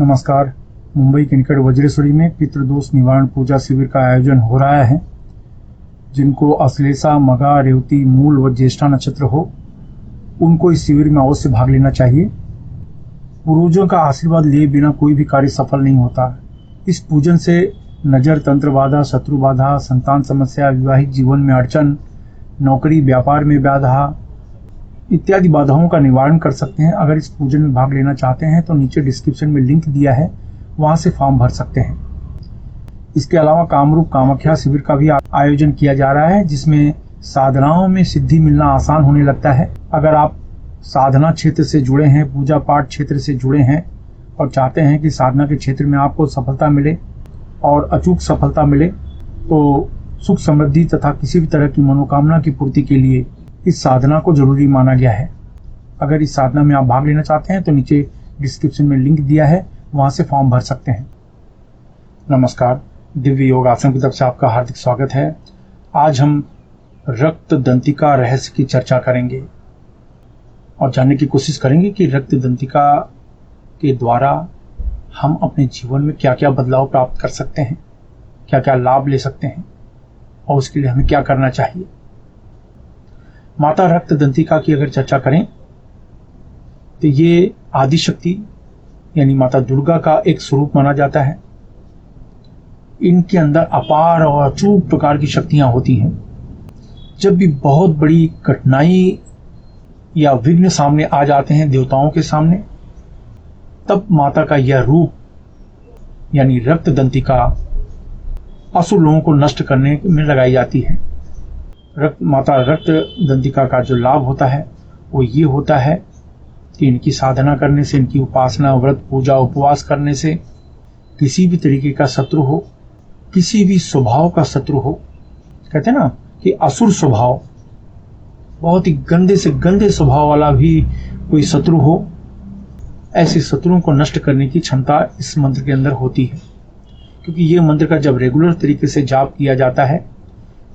नमस्कार। मुंबई के निकट वज्रेश्वरी में पितृदोष निवारण पूजा शिविर का आयोजन हो रहा है। जिनको अश्लेषा, मघा, रेवती, मूल व ज्येष्ठा नक्षत्र हो, उनको इस शिविर में अवश्य भाग लेना चाहिए। पूर्वजों का आशीर्वाद लिए बिना कोई भी कार्य सफल नहीं होता। इस पूजन से नजर, तंत्र बाधा, शत्रु बाधा, संतान समस्या, वैवाहिक जीवन में अड़चन, नौकरी व्यापार में बाधा इत्यादि बाधाओं का निवारण कर सकते हैं। अगर इस पूजन में भाग लेना चाहते हैं तो नीचे डिस्क्रिप्शन में लिंक दिया है, वहां से फॉर्म भर सकते हैं। इसके अलावा कामरूप कामाख्या शिविर का भी आयोजन किया जा रहा है, जिसमें साधनाओं में सिद्धि मिलना आसान होने लगता है। अगर आप साधना क्षेत्र से जुड़े हैं, पूजा पाठ क्षेत्र से जुड़े हैं और चाहते हैं कि साधना के क्षेत्र में आपको सफलता मिले और अचूक सफलता मिले, तो सुख समृद्धि तथा किसी भी तरह की मनोकामना की पूर्ति के लिए इस साधना को जरूरी माना गया है। अगर इस साधना में आप भाग लेना चाहते हैं तो नीचे डिस्क्रिप्शन में लिंक दिया है, वहां से फॉर्म भर सकते हैं। नमस्कार, दिव्य योग आश्रम की तरफ से आपका हार्दिक स्वागत है। आज हम रक्त दंतिका रहस्य की चर्चा करेंगे और जानने की कोशिश करेंगे कि रक्त दंतिका के द्वारा हम अपने जीवन में क्या क्या बदलाव प्राप्त कर सकते हैं, क्या क्या लाभ ले सकते हैं और उसके लिए हमें क्या करना चाहिए। माता रक्त दंतिका की अगर चर्चा करें तो ये आदिशक्ति यानी माता दुर्गा का एक स्वरूप माना जाता है। इनके अंदर अपार और अचूक प्रकार की शक्तियां होती हैं। जब भी बहुत बड़ी कठिनाई या विघ्न सामने आ जाते हैं देवताओं के सामने, तब माता का यह रूप यानी रक्त दंतिका असुर लोगों को नष्ट करने में लगाई जाती है। माता रक्त दंतिका का जो लाभ होता है वो ये होता है कि इनकी साधना करने से, इनकी उपासना, व्रत, पूजा, उपवास करने से किसी भी तरीके का शत्रु हो, किसी भी स्वभाव का शत्रु हो, कहते हैं ना कि असुर स्वभाव, बहुत ही गंदे से गंदे स्वभाव वाला भी कोई शत्रु हो, ऐसे शत्रुओं को नष्ट करने की क्षमता इस मंत्र के अंदर होती है। क्योंकि ये मंत्र का जब रेगुलर तरीके से जाप किया जाता है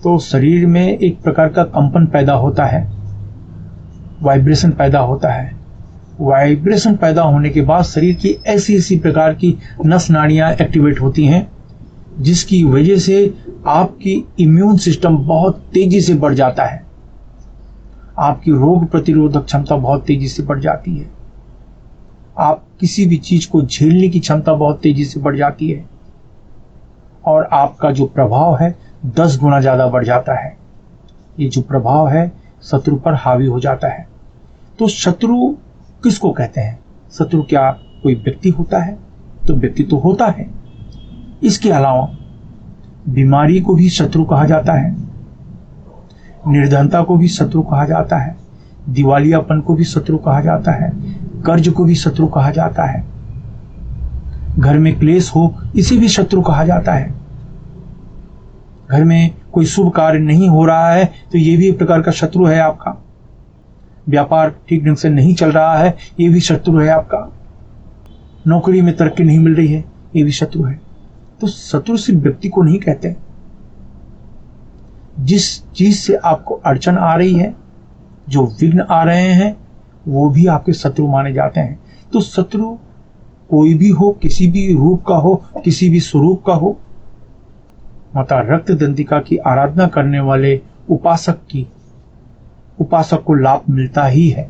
तो शरीर में एक प्रकार का कंपन पैदा होता है, वाइब्रेशन पैदा होता है। वाइब्रेशन पैदा होने के बाद शरीर की ऐसी ऐसी प्रकार की नस नाड़ियां एक्टिवेट होती हैं, जिसकी वजह से आपकी इम्यून सिस्टम बहुत तेजी से बढ़ जाता है। आपकी रोग प्रतिरोधक क्षमता बहुत तेजी से बढ़ जाती है। आप किसी भी चीज को झेलने की क्षमता बहुत तेजी से बढ़ जाती है और आपका जो प्रभाव है 10 गुना ज्यादा बढ़ जाता है। ये जो प्रभाव है शत्रु पर हावी हो जाता है। तो शत्रु किसको कहते हैं? शत्रु क्या कोई व्यक्ति होता है? तो व्यक्ति तो होता है। इसके अलावा बीमारी को भी शत्रु कहा जाता है, निर्धनता को भी शत्रु कहा जाता है, दिवालियापन को भी शत्रु कहा जाता है, कर्ज को भी शत्रु कहा जाता है, घर में क्लेश हो इसे भी शत्रु कहा जाता है। घर में कोई शुभ कार्य नहीं हो रहा है तो ये भी एक प्रकार का शत्रु है आपका। व्यापार ठीक ढंग से नहीं चल रहा है, ये भी शत्रु है आपका। नौकरी में तरक्की नहीं मिल रही है, ये भी शत्रु है। तो शत्रु सिर्फ व्यक्ति को नहीं कहते। जिस चीज से आपको अड़चन आ रही है, जो विघ्न आ रहे हैं, वो भी आपके शत्रु माने जाते हैं। तो शत्रु कोई भी हो, किसी भी रूप का हो, किसी भी स्वरूप का हो, माता रक्त दंतिका की आराधना करने वाले उपासक को लाभ मिलता ही है।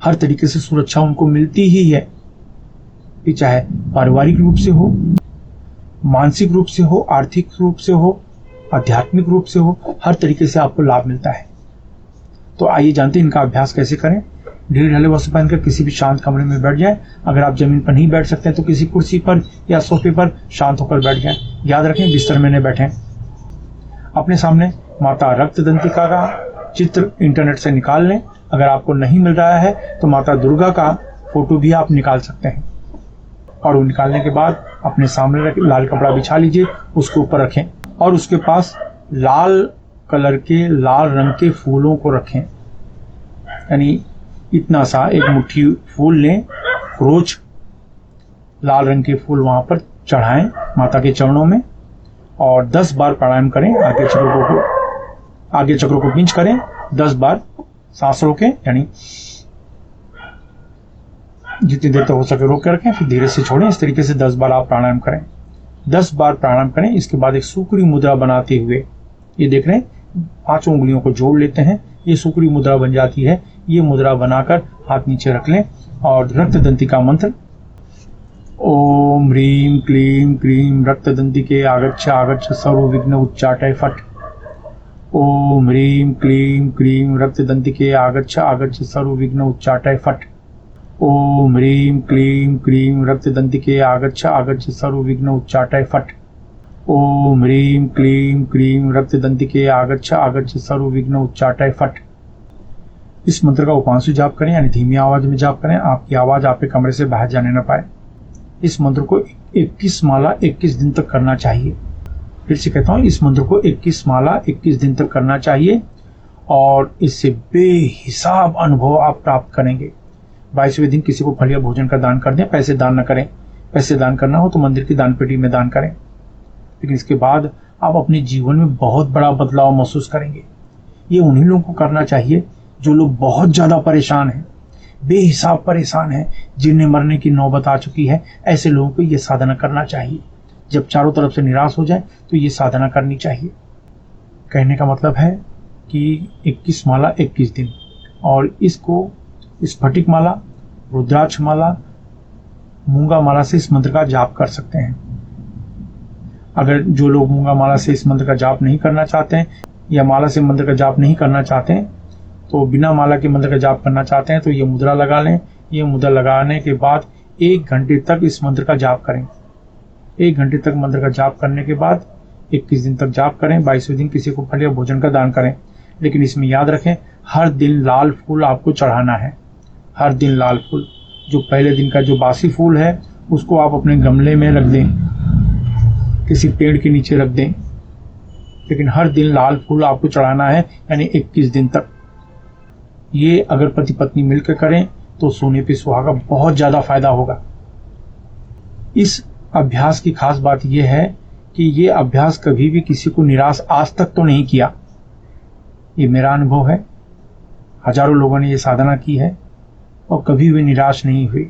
हर तरीके से सुरक्षा उनको मिलती ही है, कि चाहे पारिवारिक रूप से हो, मानसिक रूप से हो, आर्थिक रूप से हो, आध्यात्मिक रूप से हो, हर तरीके से आपको लाभ मिलता है। तो आइए जानते हैं इनका अभ्यास कैसे करें। ढीले ढाले वस्त्र पहनकर किसी भी शांत कमरे में बैठ जाएं। अगर आप जमीन पर नहीं बैठ सकते तो किसी कुर्सी पर या सोफे पर शांत होकर बैठ जाएं। याद रखें, बिस्तर में न बैठें। अपने सामने माता रक्त दंतिका का चित्र इंटरनेट से निकाल लें। अगर आपको नहीं मिल रहा है तो माता दुर्गा का फोटो भी आप निकाल सकते हैं और वो निकालने के बाद अपने सामने लाल कपड़ा बिछा लीजिए, उसके ऊपर रखें और उसके पास लाल कलर के, लाल रंग के फूलों को रखें। यानी इतना सा एक मुट्ठी फूल लें, रोज लाल रंग के फूल वहां पर चढ़ाएं माता के चरणों में और 10 बार प्राणायाम करें। आगे चक्रों को पिंच करें 10 बार, सांस रोकें, यानी जितनी देर तक हो सके रोक के रखें, फिर धीरे से छोड़ें। इस तरीके से 10 बार आप प्राणायाम करें। 10 बार प्राणायाम करें। इसके बाद एक सूकड़ी मुद्रा बनाते हुए, ये देख रहे हैं, 5 उंगलियों को जोड़ लेते हैं, ये सूकड़ी मुद्रा बन जाती है। ये मुद्रा बनाकर हाथ नीचे रख लें और रक्तदंती का मंत्र ओम ह्रीं क्लीं क्रीं रक्तदंतिके आगच्छ आगच्छ सर्वविघ्न उच्चाटय फट्। ओम ह्रीं क्लीं क्रीं रक्तदंतिके आगच्छ आगच्छ सर्वविघ्न उच्चाटय फट्। ओम ह्रीं क्लीं क्रीं रक्तदंतिके आगच्छ आगच्छ सर्वविघ्न उच्चाटय फट्। ओम ह्रीं क्लीं क्रीं रक्तदंतिके आगच्छ आगच्छ सर्वविघ्न उच्चाटय फट्। इस मंत्र का उपांशु जाप करें, यानी धीमी आवाज में जाप करें। आपकी आवाज आपके कमरे से बाहर जाने न पाए। इस मंत्र को 21 माला 21 दिन तक करना चाहिए। फिर से कहता हूँ, इस मंत्र को 21 माला 21 दिन तक करना चाहिए और इससे बेहिसाब अनुभव आप प्राप्त करेंगे। 22वें दिन किसी को फल या भोजन का दान कर दें। पैसे दान न करें। पैसे दान करना हो तो मंदिर की दान पेटी में दान करें। लेकिन इसके बाद आप अपने जीवन में बहुत बड़ा बदलाव महसूस करेंगे। ये उन्हीं लोगों को करना चाहिए जो लोग बहुत ज़्यादा परेशान हैं, बेहिसाब परेशान हैं, जिन्हें मरने की नौबत आ चुकी है। ऐसे लोगों को ये साधना करना चाहिए। जब चारों तरफ से निराश हो जाए तो ये साधना करनी चाहिए। कहने का मतलब है कि 21 माला 21 दिन, और इसको स्फटिक माला, रुद्राक्ष माला, मूंगा माला से इस मंत्र का जाप कर सकते हैं। अगर जो लोग मूंगा माला से इस मंत्र का जाप नहीं करना चाहते हैं या माला से मंत्र का जाप नहीं करना चाहते हैं, तो बिना माला के मंत्र का जाप करना चाहते हैं, तो ये मुद्रा लगा लें। ये मुद्रा लगाने के बाद 1 घंटे तक इस मंत्र का जाप करें। 1 घंटे तक मंत्र का जाप करने के बाद 21 दिन तक जाप करें। 22वें दिन किसी को फल या भोजन का दान करें। लेकिन इसमें याद रखें, हर दिन लाल फूल आपको चढ़ाना है। हर दिन लाल फूल। जो पहले दिन का जो बासी फूल है उसको आप अपने गमले में रख दें, किसी पेड़ के नीचे रख दें। लेकिन हर दिन लाल फूल आपको चढ़ाना है, यानी 21 दिन तक। ये अगर पति पत्नी मिलकर करें तो सोने पे सुहागा बहुत ज़्यादा फायदा होगा। इस अभ्यास की खास बात यह है कि ये अभ्यास कभी भी किसी को निराश आज तक तो नहीं किया। ये मेरा अनुभव है। हजारों लोगों ने ये साधना की है और कभी भी निराश नहीं हुई।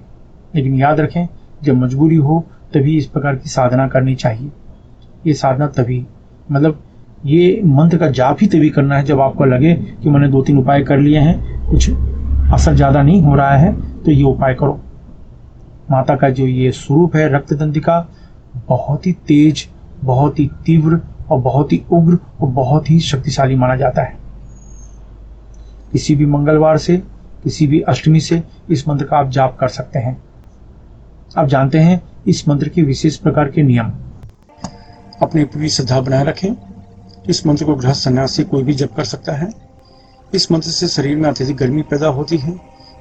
लेकिन याद रखें, जब मजबूरी हो तभी इस प्रकार की साधना करनी चाहिए। ये साधना तभी, मतलब ये मंत्र का जाप ही तभी करना है जब आपको लगे कि मैंने 2-3 उपाय कर लिए हैं, कुछ असर ज़्यादा नहीं हो रहा है, तो ये उपाय करो। माता का जो ये स्वरूप है रक्तदंती का, बहुत ही तेज, बहुत ही तीव्र और बहुत ही उग्र और बहुत ही शक्तिशाली माना जाता है। किसी भी मंगलवार से, किसी भी अष्टमी से इस मंत्र का आप जाप कर सकते हैं। आप जानते हैं इस मंत्र के विशेष प्रकार के नियम। अपनी पूरी श्रद्धा बनाए रखें। इस मंत्र को गृहस्थ सन्यासी कोई भी जप कर सकता है। इस मंत्र से शरीर में अत्यधिक गर्मी पैदा होती है,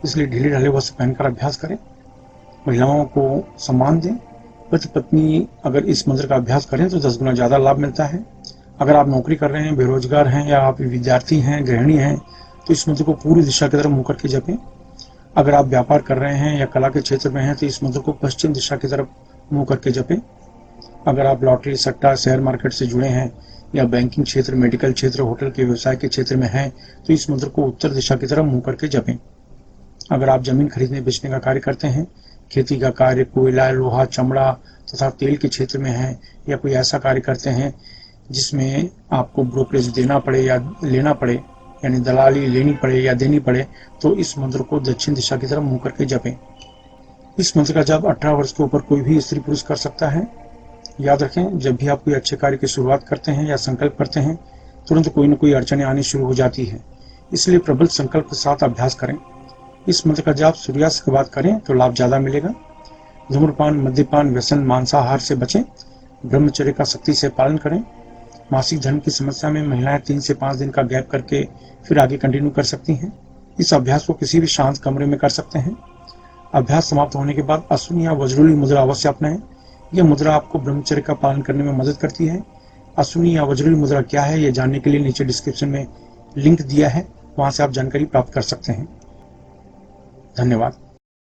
इसलिए ढीले ढाले वस्त्र पहनकर अभ्यास करें। महिलाओं को सम्मान दें। पति पत्नी अगर इस मंत्र का अभ्यास करें तो 10 गुना ज़्यादा लाभ मिलता है। अगर आप नौकरी कर रहे हैं, बेरोजगार हैं या आप विद्यार्थी हैं, गृहिणी हैं, तो इस मंत्र को पूरी दिशा की तरफ मुँह करके जपें। अगर आप व्यापार कर रहे हैं या कला के क्षेत्र में हैं तो इस मंत्र को पश्चिम दिशा की तरफ मुँह करके जपें। अगर आप लॉटरी, सट्टा, शेयर मार्केट से जुड़े हैं या बैंकिंग क्षेत्र, मेडिकल क्षेत्र, होटल के व्यवसाय के क्षेत्र में हैं तो इस मंत्र को उत्तर दिशा की तरफ मुँह करके जपें। अगर आप जमीन खरीदने बेचने का कार्य करते हैं, खेती का कार्य, कोयला, लोहा, चमड़ा तथा तेल के क्षेत्र में हैं, या कोई ऐसा कार्य करते हैं जिसमें आपको ब्रोकरेज देना पड़े या लेना पड़े, यानी दलाली लेनी पड़े या देनी पड़े, तो इस मंत्र को दक्षिण दिशा की तरफ मुँह करके जपें। इस मंत्र का जाप 18 वर्ष के ऊपर कोई भी स्त्री पुरुष कर सकता है। याद रखें, जब भी आप कोई अच्छे कार्य की शुरुआत करते हैं या संकल्प करते हैं, तुरंत कोई न कोई अड़चनें आनी शुरू हो जाती है। इसलिए प्रबल संकल्प के साथ अभ्यास करें। इस मंत्र का जाप सूर्यास्त के बाद करें तो लाभ ज़्यादा मिलेगा। धूम्रपान, मद्यपान, व्यसन, मांसाहार से बचें। ब्रह्मचर्य का सख्ती से पालन करें। मासिक धर्म की समस्या में महिलाएं 3 से 5 दिन का गैप करके फिर आगे कंटिन्यू कर सकती हैं। इस अभ्यास को किसी भी शांत कमरे में कर सकते हैं। अभ्यास समाप्त होने के बाद अश्विनी या वज्रोली मुद्रा अवश्य अपनाएं। यह मुद्रा आपको ब्रह्मचर्य का पालन करने में मदद करती है। अश्विनी या वज्रोली मुद्रा क्या है, यह जानने के लिए नीचे डिस्क्रिप्शन में लिंक दिया है, वहां से आप जानकारी प्राप्त कर सकते हैं। धन्यवाद।